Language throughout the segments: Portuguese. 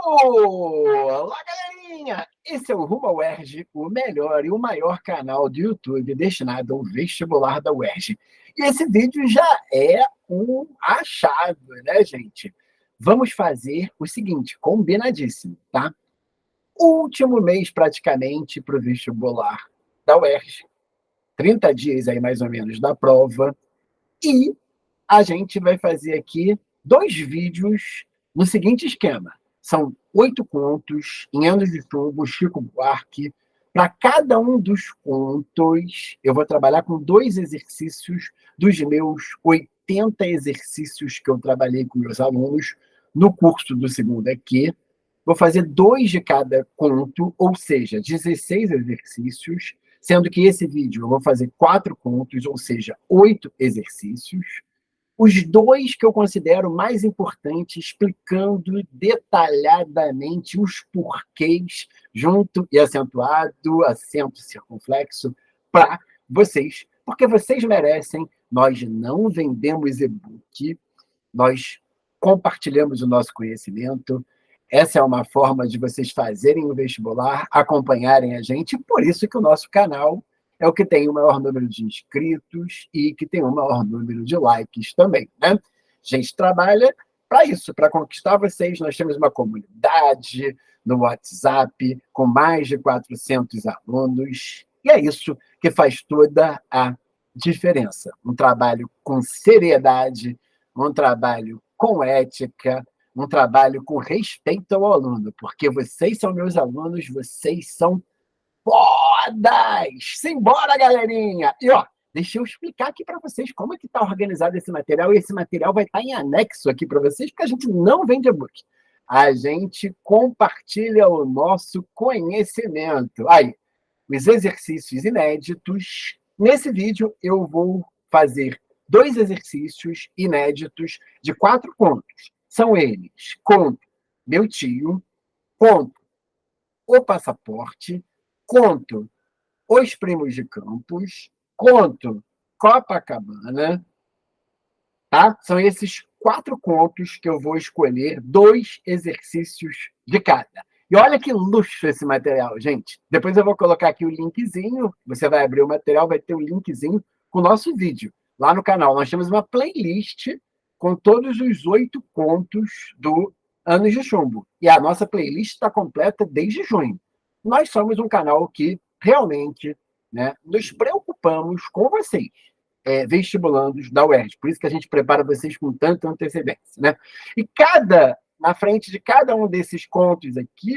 Olá, galerinha! Esse é o Rumo ao UERJ, o melhor e o maior canal do YouTube destinado ao vestibular da UERJ. E esse vídeo já é um achado, né, gente? Vamos fazer o seguinte, combinadíssimo, tá? Último mês, praticamente, para o vestibular da UERJ. 30 dias aí, mais ou menos, da prova. E a gente vai fazer aqui 2 vídeos no seguinte esquema. São 8 contos em Anos de Chumbo, Chico Buarque. Para cada um dos contos, eu vou trabalhar com 2 exercícios dos meus 80 exercícios que eu trabalhei com meus alunos no curso do Segundo EQ. Vou fazer 2 de cada conto, ou seja, 16 exercícios, sendo que esse vídeo eu vou fazer 4 contos, ou seja, 8 exercícios. Os 2 que eu considero mais importantes, explicando detalhadamente os porquês, junto e acentuado, acento circunflexo, para vocês, porque vocês merecem. Nós não vendemos e-book, nós compartilhamos o nosso conhecimento. Essa é uma forma de vocês fazerem o vestibular, acompanharem a gente, por isso que o nosso canal é o que tem o maior número de inscritos e que tem o maior número de likes também, né? A gente trabalha para isso, para conquistar vocês. Nós temos uma comunidade no WhatsApp com mais de 400 alunos, e é isso que faz toda a diferença. Um trabalho com seriedade, um trabalho com ética, um trabalho com respeito ao aluno, porque vocês são meus alunos, vocês são fodas! Simbora, galerinha! E, ó, deixa eu explicar aqui para vocês como é que está organizado esse material, e esse material vai estar em anexo aqui para vocês, porque a gente não vende e-book. A gente compartilha o nosso conhecimento. Aí, os exercícios inéditos. Nesse vídeo, eu vou fazer 2 exercícios inéditos de 4 contos. São eles: conto Meu Tio, conto O Passaporte, conto Os Primos de Campos, conto Copacabana, tá? São esses 4 contos que eu vou escolher 2 exercícios de cada. E olha que luxo esse material, gente. Depois eu vou colocar aqui o linkzinho, você vai abrir o material, vai ter o linkzinho com o nosso vídeo lá no canal. Nós temos uma playlist com todos os 8 contos do Anos de Chumbo. E a nossa playlist está completa desde junho. Nós somos um canal que realmente, né, nos preocupamos com vocês, vestibulandos da UERJ. Por isso que a gente prepara vocês com tanta antecedência, né? E na frente de cada um desses contos aqui,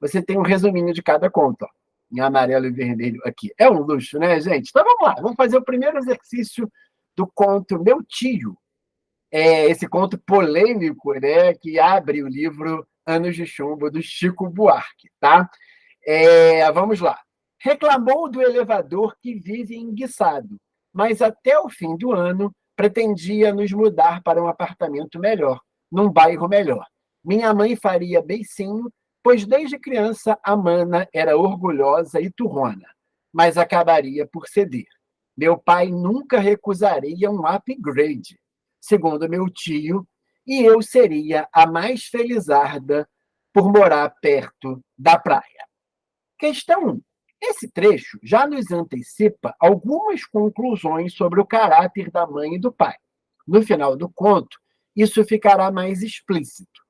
você tem um resuminho de cada conto, ó, em amarelo e vermelho aqui. É um luxo, né, gente? Então vamos lá, vamos fazer o primeiro exercício do conto Meu Tio. Esse conto polêmico, né, que abre o livro Anos de Chumbo, do Chico Buarque, tá? Vamos lá. Reclamou do elevador que vive enguiçado, mas até o fim do ano pretendia nos mudar para um apartamento melhor, num bairro melhor. Minha mãe faria beicinho, pois desde criança a mana era orgulhosa e turrona, mas acabaria por ceder. Meu pai nunca recusaria um upgrade, segundo meu tio, e eu seria a mais felizarda por morar perto da praia. Questão 1. Esse trecho já nos antecipa algumas conclusões sobre o caráter da mãe e do pai. No final do conto, isso ficará mais explícito.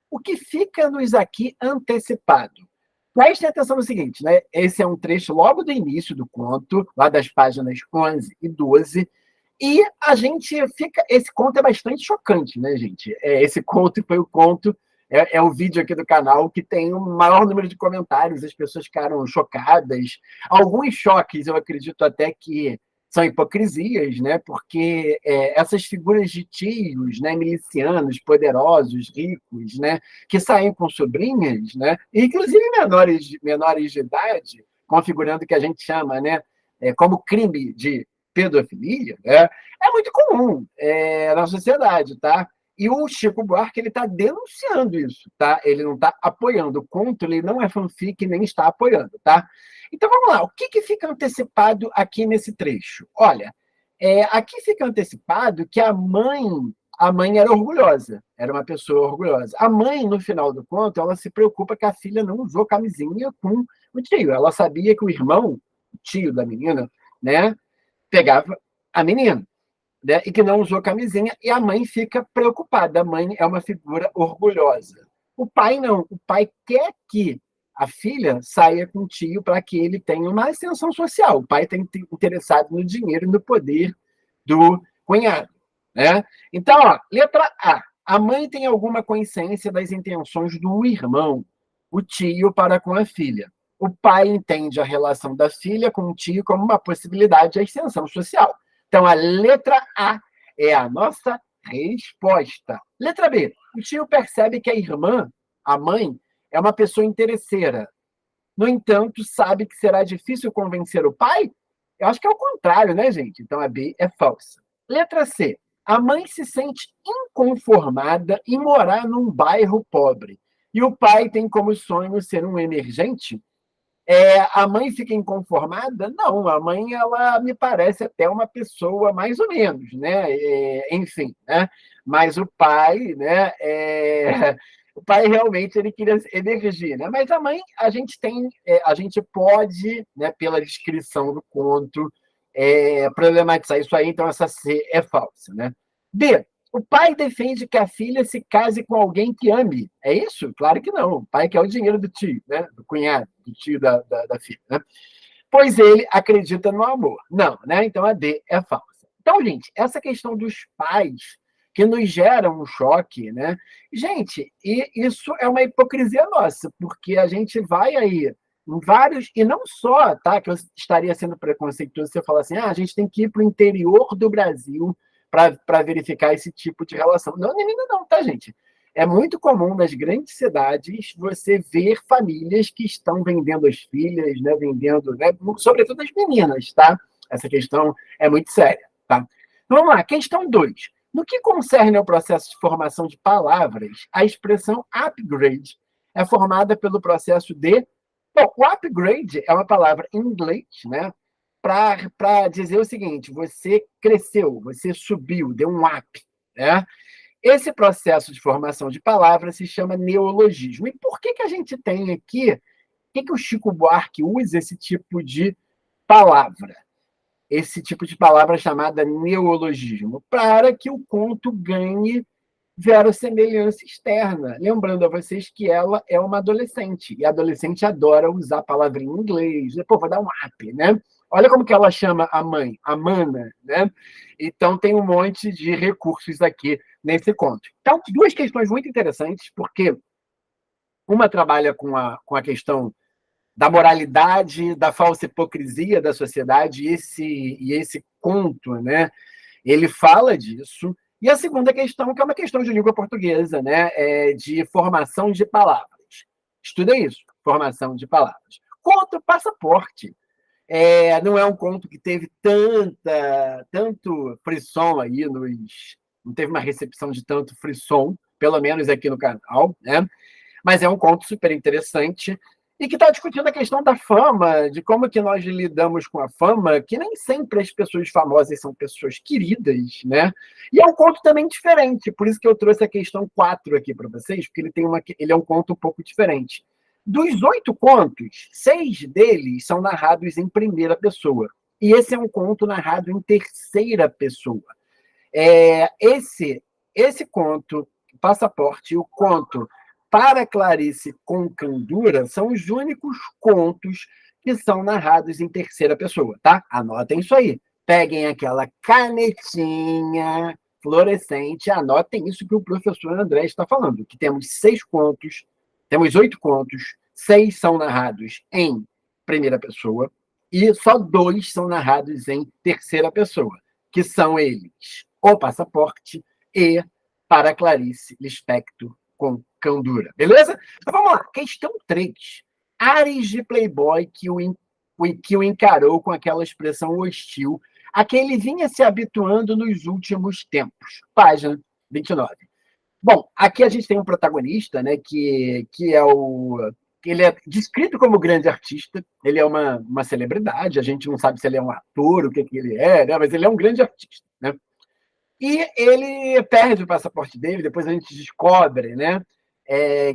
O que fica-nos aqui antecipado? Preste atenção no seguinte, né? Esse é um trecho logo do início do conto, lá das páginas 11 e 12, e a gente fica... Esse conto é bastante chocante, né, gente? Esse conto foi o conto... É o vídeo aqui do canal que tem o maior número de comentários, as pessoas ficaram chocadas. Alguns choques, eu acredito até que são hipocrisias, né? Porque essas figuras de tios, né, milicianos, poderosos, ricos, né, que saem com sobrinhas, né, inclusive menores de idade, configurando o que a gente chama, né, como crime de pedofilia, né, é muito comum na sociedade, tá? E o Chico Buarque está denunciando isso, tá? Ele não está apoiando. O conto ele não é fanfic, nem está apoiando, tá? Então, vamos lá. O que fica antecipado aqui nesse trecho? Olha, aqui fica antecipado que a mãe a mãe era orgulhosa, era uma pessoa orgulhosa. A mãe, no final do conto, ela se preocupa que a filha não usou camisinha com o tio. Ela sabia que o irmão, o tio da menina, né, pegava a menina, né, e que não usou camisinha, e a mãe fica preocupada. A mãe é uma figura orgulhosa. O pai não. O pai quer que a filha saia com o tio para que ele tenha uma ascensão social. O pai está interessado no dinheiro e no poder do cunhado. Né? Então, ó, letra A. A mãe tem alguma consciência das intenções do irmão, o tio, para com a filha. O pai entende a relação da filha com o tio como uma possibilidade de ascensão social. Então, a letra A é a nossa resposta. Letra B. O tio percebe que a irmã, a mãe, é uma pessoa interesseira. No entanto, sabe que será difícil convencer o pai? Eu acho que é o contrário, né, gente? Então, a B é falsa. Letra C. A mãe se sente inconformada em morar num bairro pobre. E o pai tem como sonho ser um emergente? A mãe fica inconformada? Não, a mãe, ela me parece até uma pessoa mais ou menos, né? Enfim, né? Mas o pai, né? O pai realmente ele queria emergir, né? Mas a mãe, a gente tem, a gente pode, né? Pela descrição do conto, problematizar isso aí. Então essa C é falsa, né? B. O pai defende que a filha se case com alguém que ame. É isso? Claro que não. O pai quer o dinheiro do tio, né? Do cunhado, do tio da filha. Né? Pois ele acredita no amor. Não, né? Então a D é falsa. Então, gente, essa questão dos pais que nos gera um choque, né? Gente, e isso é uma hipocrisia nossa, porque a gente vai aí em vários, e não só, tá? Que eu estaria sendo preconceituoso se eu falar assim, a gente tem que ir para o interior do Brasil para verificar esse tipo de relação. Não, menina, não, tá, gente? É muito comum nas grandes cidades você ver famílias que estão vendendo as filhas, né? Vendendo, né? Sobretudo as meninas, tá? Essa questão é muito séria, tá? Vamos lá, questão 2. No que concerne ao processo de formação de palavras, a expressão upgrade é formada pelo processo de. Bom, o upgrade é uma palavra em inglês, né? Para dizer o seguinte: você cresceu, você subiu, deu um up. Né? Esse processo de formação de palavras se chama neologismo. E por que a gente tem aqui, por que o Chico Buarque usa esse tipo de palavra? Esse tipo de palavra chamada neologismo, para que o conto ganhe verossemelhança externa. Lembrando a vocês que ela é uma adolescente, e a adolescente adora usar a palavra em inglês. Pô, vou dar um up, né? Olha como que ela chama a mãe, a mana, né? Então, tem um monte de recursos aqui nesse conto. Então, duas questões muito interessantes, porque uma trabalha com a questão da moralidade, da falsa hipocrisia da sociedade, e esse conto, né? Ele fala disso. E a segunda questão, que é uma questão de língua portuguesa, né? De formação de palavras. Estuda isso, formação de palavras. Conto Passaporte. Não é um conto que teve tanto frisson aí não teve uma recepção de tanto frisson, pelo menos aqui no canal, né? Mas é um conto super interessante e que está discutindo a questão da fama, de como que nós lidamos com a fama, que nem sempre as pessoas famosas são pessoas queridas, né? E é um conto também diferente, por isso que eu trouxe a questão 4 aqui para vocês, porque ele é um conto um pouco diferente. Dos 8 contos, 6 deles são narrados em primeira pessoa. E esse é um conto narrado em terceira pessoa. Esse conto, Passaporte, e o conto Para Clarice com Candura são os únicos contos que são narrados em terceira pessoa, tá? Anotem isso aí. Peguem aquela canetinha fluorescente, anotem isso que o professor André está falando, que temos 6 contos, temos 8 contos, 6 são narrados em primeira pessoa e só 2 são narrados em terceira pessoa, que são eles O Passaporte e Para Clarice Lispector com Candura. Beleza? Então vamos lá. Questão 3. Ares de Playboy que o encarou com aquela expressão hostil a que ele vinha se habituando nos últimos tempos. Página 29. Bom, aqui a gente tem um protagonista, né, que ele é descrito como grande artista, ele é uma celebridade, a gente não sabe se ele é um ator, o que ele é, né, mas ele é um grande artista. Né? E ele perde o passaporte dele, depois a gente descobre, né,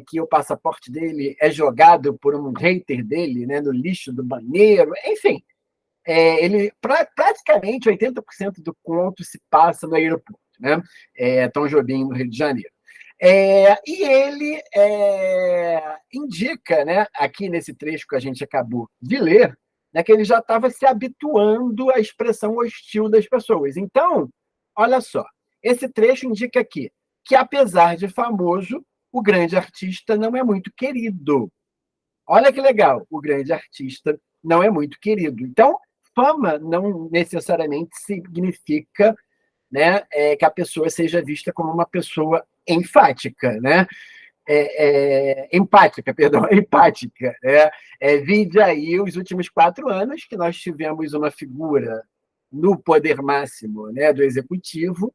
que o passaporte dele é jogado por um hater dele, né, no lixo do banheiro, enfim. Praticamente 80% do conto se passa no aeroporto, né? Tom Jobim, no Rio de Janeiro. E ele indica, né, aqui nesse trecho que a gente acabou de ler, né, que ele já estava se habituando à expressão hostil das pessoas. Então, olha só, esse trecho indica aqui que, apesar de famoso, o grande artista não é muito querido. Olha que legal, o grande artista não é muito querido. Então, fama não necessariamente significa, né, que a pessoa seja vista como uma pessoa enfática, né? Empática, perdão, empática. Né? Vide aí os últimos 4 anos que nós tivemos uma figura no poder máximo, né, do executivo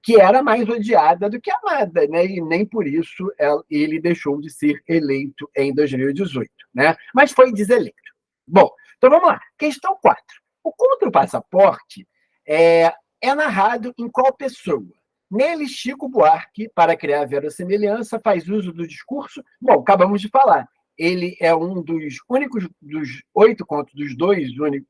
que era mais odiada do que amada, né? E nem por isso ele deixou de ser eleito em 2018, né? Mas foi deseleito. Bom, então vamos lá. Questão 4. O contra o passaporte é narrado em qual pessoa? Nele, Chico Buarque, para criar verossimilhança, faz uso do discurso. Bom, acabamos de falar. Ele é um dos únicos dos 8 contos, dos 2 únicos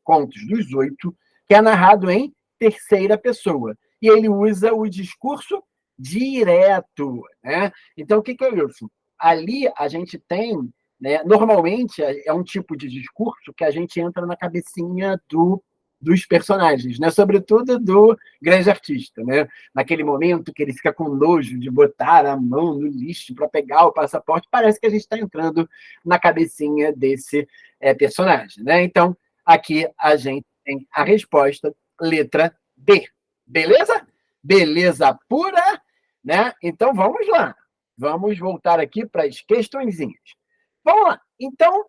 contos dos 8, que é narrado em terceira pessoa. E ele usa o discurso direto. Né? Então, o que é isso? Ali a gente tem, né, normalmente é um tipo de discurso que a gente entra na cabecinha dos personagens, né? Sobretudo do grande artista. Né? Naquele momento que ele fica com nojo de botar a mão no lixo para pegar o passaporte, parece que a gente está entrando na cabecinha desse personagem. Né? Então, aqui a gente tem a resposta, letra D. Beleza? Beleza pura, né? Então vamos lá. Vamos voltar aqui para as questõezinhas. Vamos lá. Então,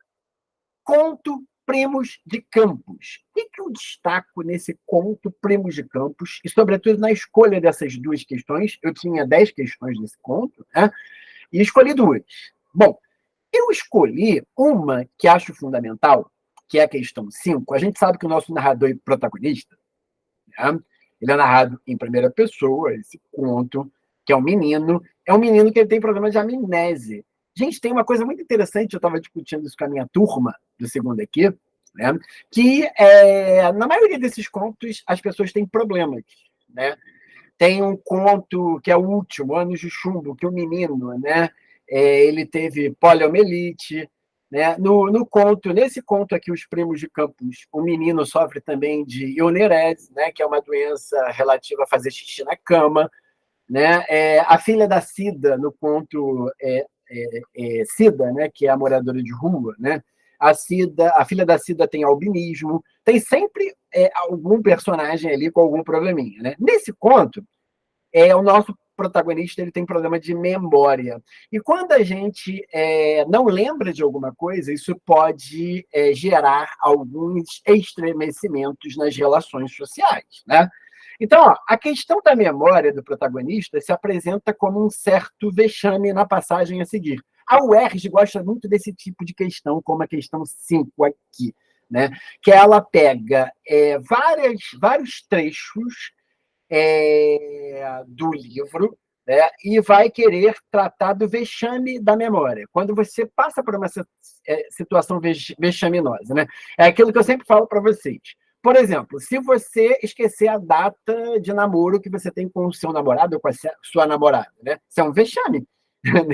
conto Primos de Campos. O que eu destaco nesse conto Primos de Campos? E, sobretudo, na escolha dessas 2 questões. Eu tinha 10 questões nesse conto, né? E escolhi 2. Bom, eu escolhi uma que acho fundamental, que é a questão 5. A gente sabe que o nosso narrador e protagonista, né? Ele é narrado em primeira pessoa, esse conto, que é um menino que ele tem problema de amnésia. Gente, tem uma coisa muito interessante, eu estava discutindo isso com a minha turma do segundo aqui, né? Que na maioria desses contos as pessoas têm problemas. Né? Tem um conto que é o último, Anos de Chumbo, que o menino, né, ele teve poliomielite. Né? Nesse conto aqui, Os Primos de Campos, o menino sofre também de ionerese, né, que é uma doença relativa a fazer xixi na cama. Né? A filha da Cida, no conto Cida, né, que é a moradora de rua, né? A filha da Cida tem albinismo, tem sempre algum personagem ali com algum probleminha. Né? Nesse conto, o nosso protagonista ele tem problema de memória. E quando a gente não lembra de alguma coisa, isso pode gerar alguns estremecimentos nas relações sociais. Né? Então, ó, a questão da memória do protagonista se apresenta como um certo vexame na passagem a seguir. A UERJ gosta muito desse tipo de questão, como a questão 5 aqui, né? Que ela pega vários trechos do livro, né, e vai querer tratar do vexame da memória. Quando você passa por uma situação vexaminosa, né? É aquilo que eu sempre falo para vocês. Por exemplo, se você esquecer a data de namoro que você tem com o seu namorado ou com a sua namorada, né? Isso é um vexame.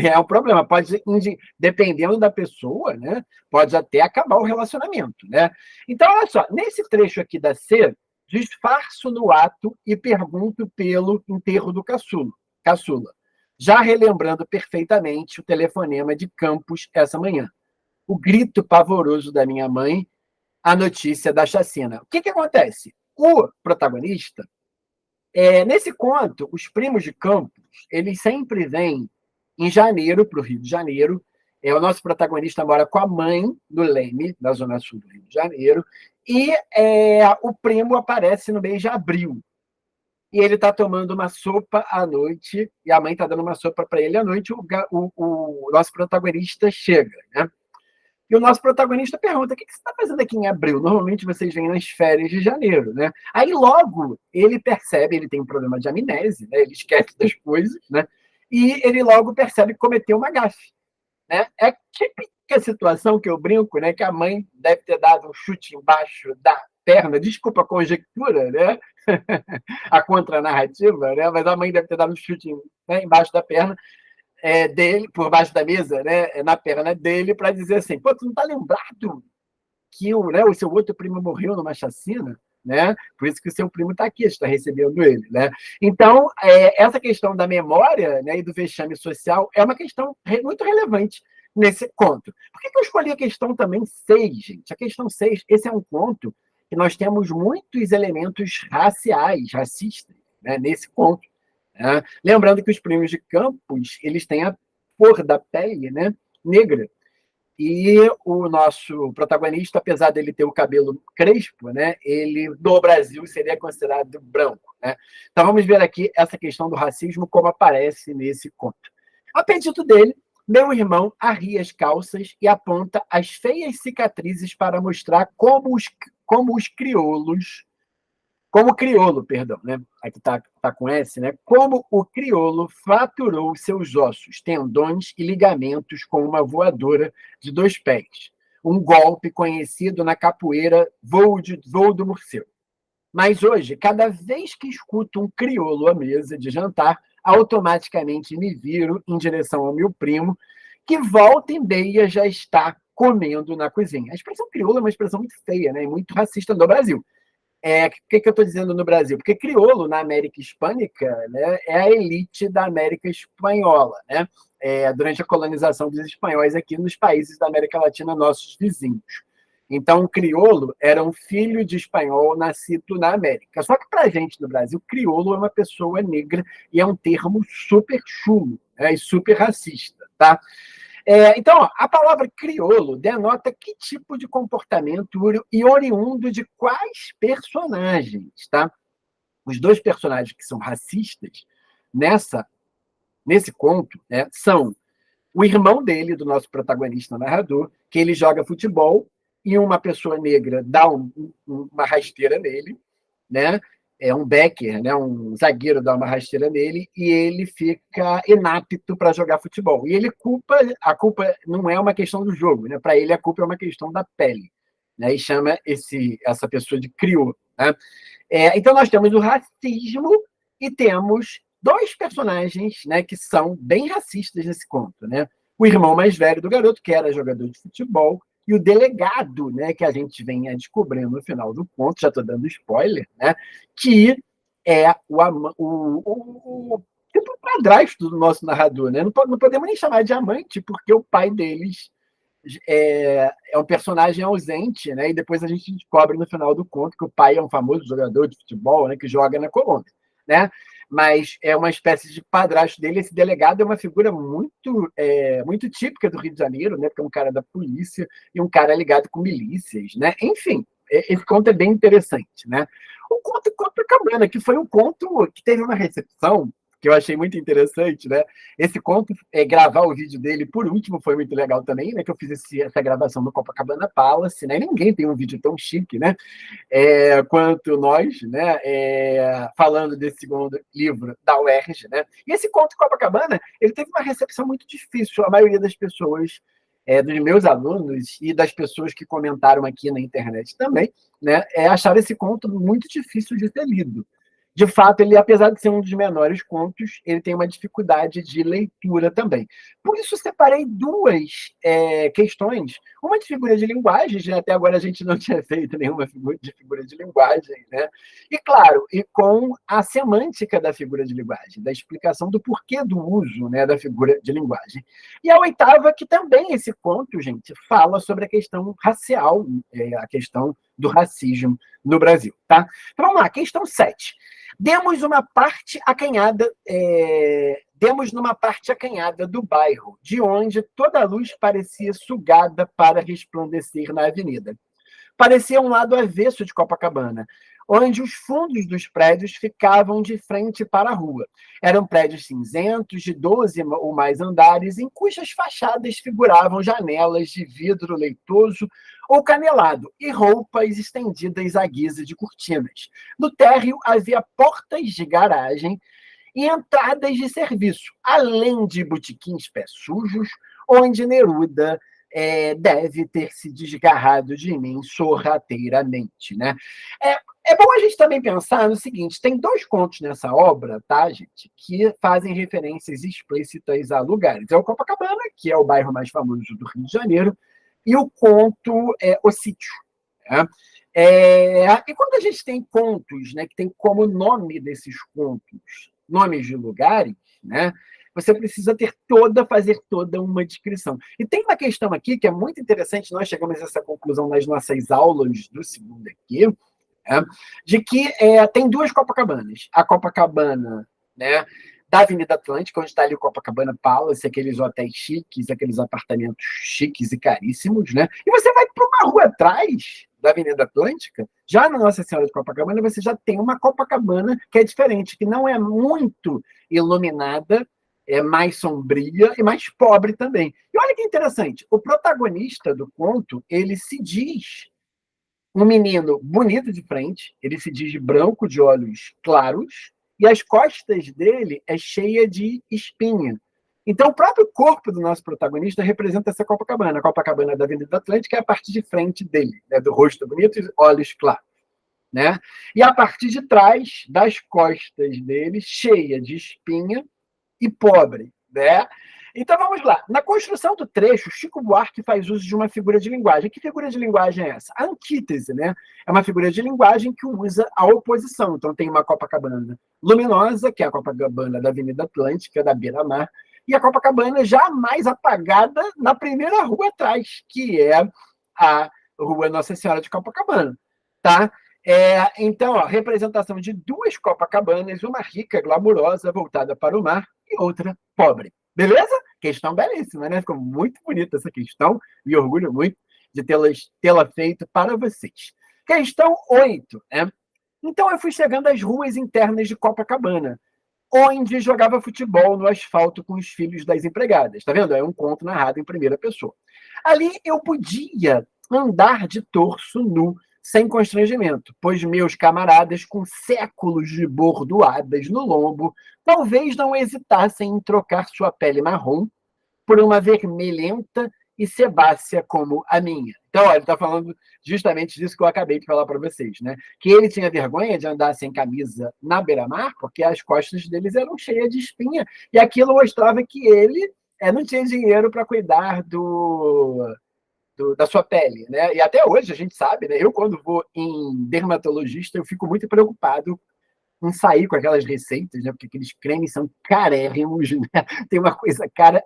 É um problema. Pode, dependendo da pessoa, né? Pode até acabar o relacionamento. Né? Então, olha só, nesse trecho aqui da C, disfarço no ato e pergunto pelo enterro do caçula, já relembrando perfeitamente o telefonema de Campos essa manhã. O grito pavoroso da minha mãe, a notícia da chacina. O que acontece? O protagonista, nesse conto, os primos de Campos, eles sempre vêm em janeiro para o Rio de Janeiro. O nosso protagonista mora com a mãe no Leme, na zona sul do Rio de Janeiro, e o primo aparece no mês de abril. E ele está tomando uma sopa à noite, e a mãe está dando uma sopa para ele à noite, o nosso protagonista chega. Né? E o nosso protagonista pergunta: o que você está fazendo aqui em abril? Normalmente vocês vêm nas férias de janeiro, né? Aí logo ele percebe, ele tem um problema de amnésia, né? Ele esquece das coisas, né? E ele logo percebe que cometeu uma gafe, né? É a típica situação que eu brinco, né? Que a mãe deve ter dado um chute embaixo da perna, desculpa a conjectura, né? A contranarrativa, né? Mas a mãe deve ter dado um chute, né, embaixo da perna dele, por baixo da mesa, né, na perna dele, para dizer assim: pô, tu não tá lembrado que o seu outro primo morreu numa chacina? Né? Por isso que o seu primo está aqui, está recebendo ele. Né? Então, essa questão da memória, né, e do vexame social é uma questão muito relevante nesse conto. Por que eu escolhi a questão também 6, gente? A questão 6, esse é um conto que nós temos muitos elementos raciais, racistas, né, nesse conto. Né? Lembrando que os primos de Campos, eles têm a cor da pele, né, negra. E o nosso protagonista, apesar dele ter o cabelo crespo, né, ele, no Brasil, seria considerado branco. Né? Então, vamos ver aqui essa questão do racismo, como aparece nesse conto. A pedido dele, meu irmão arria as calças e aponta as feias cicatrizes para mostrar como os crioulos, como o crioulo, perdão, né? Aqui tá com S, né? Como o crioulo fraturou seus ossos, tendões e ligamentos com uma voadora de 2 pés. Um golpe conhecido na capoeira voo do morcego. Mas hoje, cada vez que escuto um crioulo à mesa de jantar, automaticamente me viro em direção ao meu primo, que volta e meia já está comendo na cozinha. A expressão crioulo é uma expressão muito feia, né? E muito racista no Brasil. O que eu estou dizendo no Brasil? Porque crioulo, na América Hispânica, né, é a elite da América Espanhola, né? Durante a colonização dos espanhóis aqui nos países da América Latina, nossos vizinhos. Então, o crioulo era um filho de espanhol nascido na América. Só que, para a gente no Brasil, crioulo é uma pessoa negra e é um termo super chulo, né, e super racista. Tá? Então, a palavra crioulo denota que tipo de comportamento e oriundo de quais personagens, tá? Os 2 personagens que são racistas nesse conto, né, são o irmão dele, do nosso protagonista narrador, que ele joga futebol e uma pessoa negra dá uma rasteira nele, né? Um backer, né? Um zagueiro dá uma rasteira nele e ele fica inapto para jogar futebol. E a culpa não é uma questão do jogo, né? Para ele a culpa é uma questão da pele, né? E chama essa pessoa de crioulo. Né? Então nós temos o racismo e temos 2 personagens, né, que são bem racistas nesse conto, né? O irmão mais velho do garoto, que era jogador de futebol, e o delegado, né, que a gente vem descobrindo no final do conto, já estou dando spoiler, né, que é tipo o padrasto do nosso narrador. Né? Não podemos nem chamar de amante, porque o pai deles é um personagem ausente, né? E depois a gente descobre no final do conto que o pai é um famoso jogador de futebol, né, que joga na Colômbia. Né? Mas é uma espécie de padrasto dele. Esse delegado é uma figura muito típica do Rio de Janeiro, né? Porque é um cara da polícia e um cara ligado com milícias, né? Enfim, esse conto é bem interessante, né? O conto Copacabana, que foi um conto que teve uma recepção que eu achei muito interessante, né? Esse conto, gravar o vídeo dele por último foi muito legal também, né? Que eu fiz essa gravação no Copacabana Palace, né? Ninguém tem um vídeo tão chique, né? Quanto nós, né? Falando desse segundo livro da UERJ, né? E esse conto Copacabana, ele teve uma recepção muito difícil. A maioria das pessoas, dos meus alunos e das pessoas que comentaram aqui na internet também, né? Acharam esse conto muito difícil de ser lido. De fato, ele, apesar de ser um dos menores contos, ele tem uma dificuldade de leitura também. Por isso, separei 2 questões. Uma de figura de linguagem, já até agora a gente não tinha feito nenhuma de figura de linguagem, né? E, claro, e com a semântica da figura de linguagem, da explicação do porquê do uso, né, da figura de linguagem. E a 8ª, que também esse conto, gente, fala sobre a questão racial, a questão do racismo no Brasil. Tá? Então, vamos lá, questão 7. Demos numa parte acanhada do bairro, de onde toda a luz parecia sugada para resplandecer na avenida. Parecia um lado avesso de Copacabana, onde os fundos dos prédios ficavam de frente para a rua. Eram prédios cinzentos, de 12 ou mais andares, em cujas fachadas figuravam janelas de vidro leitoso ou canelado e roupas estendidas à guisa de cortinas. No térreo havia portas de garagem e entradas de serviço, além de botequins pés sujos, onde Neruda deve ter se desgarrado de mim sorrateiramente, né? É bom a gente também pensar no seguinte: tem dois contos nessa obra, tá, gente, que fazem referências explícitas a lugares. É o Copacabana, que é o bairro mais famoso do Rio de Janeiro, e o conto O Sítio. Né? E quando a gente tem contos, né, que tem como nome desses contos nomes de lugares, né, você precisa fazer toda uma descrição. E tem uma questão aqui que é muito interessante, nós chegamos a essa conclusão nas nossas aulas do segundo aqui, de que tem duas Copacabanas. A Copacabana, né, da Avenida Atlântica, onde está ali o Copacabana Palace, aqueles hotéis chiques, aqueles apartamentos chiques e caríssimos, né? E você vai para uma rua atrás da Avenida Atlântica, já na Nossa Senhora de Copacabana, você já tem uma Copacabana que é diferente, que não é muito iluminada, é mais sombria e mais pobre também. E olha que interessante, o protagonista do conto, ele se diz um menino bonito de frente, ele se diz branco, de olhos claros, e as costas dele é cheia de espinha. Então, o próprio corpo do nosso protagonista representa essa Copacabana. A Copacabana da Avenida Atlântica é a parte de frente dele, né, do rosto bonito e olhos claros. Né? E a parte de trás, das costas dele, cheia de espinha e pobre. Né? Então vamos lá. Na construção do trecho, Chico Buarque faz uso de uma figura de linguagem. Que figura de linguagem é essa? A antítese, né? É uma figura de linguagem que usa a oposição. Então tem uma Copacabana luminosa, que é a Copacabana da Avenida Atlântica, da Beira-Mar, e a Copacabana já mais apagada na primeira rua atrás, que é a Rua Nossa Senhora de Copacabana. Tá? Então, representação de duas Copacabanas, uma rica, glamurosa, voltada para o mar, e outra pobre. Beleza? Questão belíssima, né? Ficou muito bonita essa questão. Me orgulho muito de tê-la feito para vocês. Questão 8. Né? Então, eu fui chegando às ruas internas de Copacabana, onde jogava futebol no asfalto com os filhos das empregadas. Tá vendo? É um conto narrado em primeira pessoa. Ali eu podia andar de torso nu, sem constrangimento, pois meus camaradas, com séculos de bordoadas no lombo, talvez não hesitassem em trocar sua pele marrom por uma vermelhenta e sebácea como a minha. Então, ele está falando justamente disso que eu acabei de falar para vocês, né? Que ele tinha vergonha de andar sem camisa na beira-mar, porque as costas deles eram cheias de espinha, e aquilo mostrava que ele não tinha dinheiro para cuidar da sua pele, né? E até hoje a gente sabe, né? Eu, quando vou em dermatologista, eu fico muito preocupado em sair com aquelas receitas, né? Porque aqueles cremes são carérrimos, né? Tem uma coisa cara,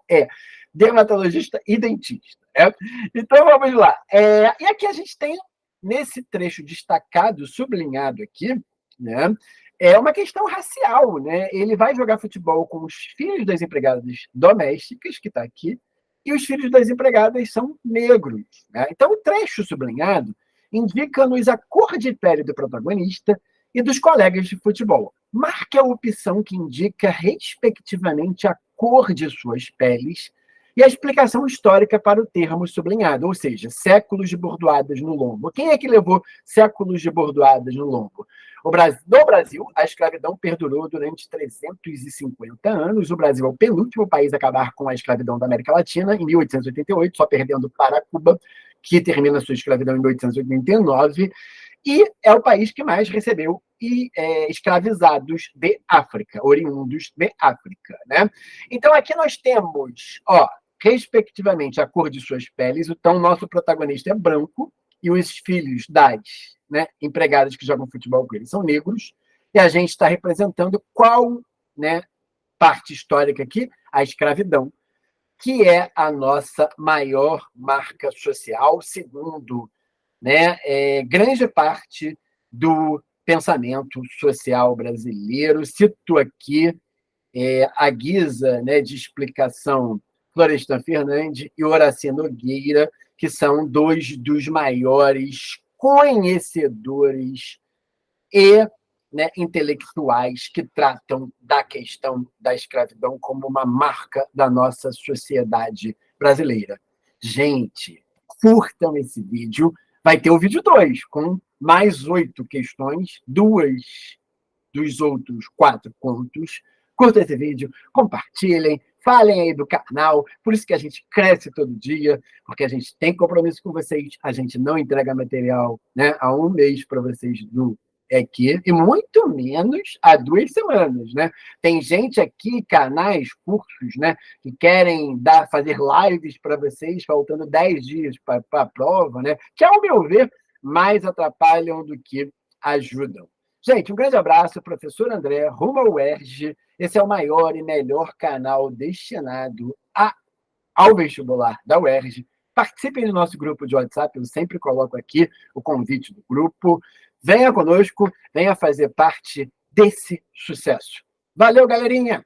dermatologista e dentista. Né? Então, vamos lá. E aqui a gente tem, nesse trecho destacado, sublinhado aqui, né? É uma questão racial, né? Ele vai jogar futebol com os filhos das empregadas domésticas, que está aqui, e os filhos das empregadas são negros. Né? Então, o trecho sublinhado indica-nos a cor de pele do protagonista e dos colegas de futebol. Marque a opção que indica, respectivamente, a cor de suas peles e a explicação histórica para o termo sublinhado, ou seja, séculos de bordoadas no lombo. Quem é que levou séculos de bordoadas no lombo? No Brasil, a escravidão perdurou durante 350 anos. O Brasil é o penúltimo país a acabar com a escravidão da América Latina, em 1888, só perdendo para Cuba, que termina sua escravidão em 1889, e é o país que mais recebeu escravizados de África, oriundos de África. Né? Então, aqui nós temos, respectivamente, a cor de suas peles. Então, nosso protagonista é branco, e os filhos das empregadas que jogam futebol com ele são negros, e a gente está representando qual parte histórica aqui? A escravidão, que é a nossa maior marca social, segundo grande parte do pensamento social brasileiro. Cito aqui, a guisa de explicação, Florestan Fernandes e Horaci Nogueira, que são dois dos maiores conhecedores e, né, intelectuais que tratam da questão da escravidão como uma marca da nossa sociedade brasileira. Gente, curtam esse vídeo. Vai ter o vídeo 2, com mais 8 questões, 2 dos outros 4 contos. Curtam esse vídeo, compartilhem, falem aí do canal. Por isso que a gente cresce todo dia, porque a gente tem compromisso com vocês. A gente não entrega material, né, há um mês para vocês do aqui, e muito menos há 2 semanas, né? Tem gente aqui, canais, cursos, né, que querem fazer lives para vocês, faltando 10 dias para a prova, né? Que, ao meu ver, mais atrapalham do que ajudam. Gente, um grande abraço, professor André, rumo ao UERJ. Esse é o maior e melhor canal destinado ao vestibular da UERJ. Participem do nosso grupo de WhatsApp, eu sempre coloco aqui o convite do grupo. Venha conosco, venha fazer parte desse sucesso. Valeu, galerinha!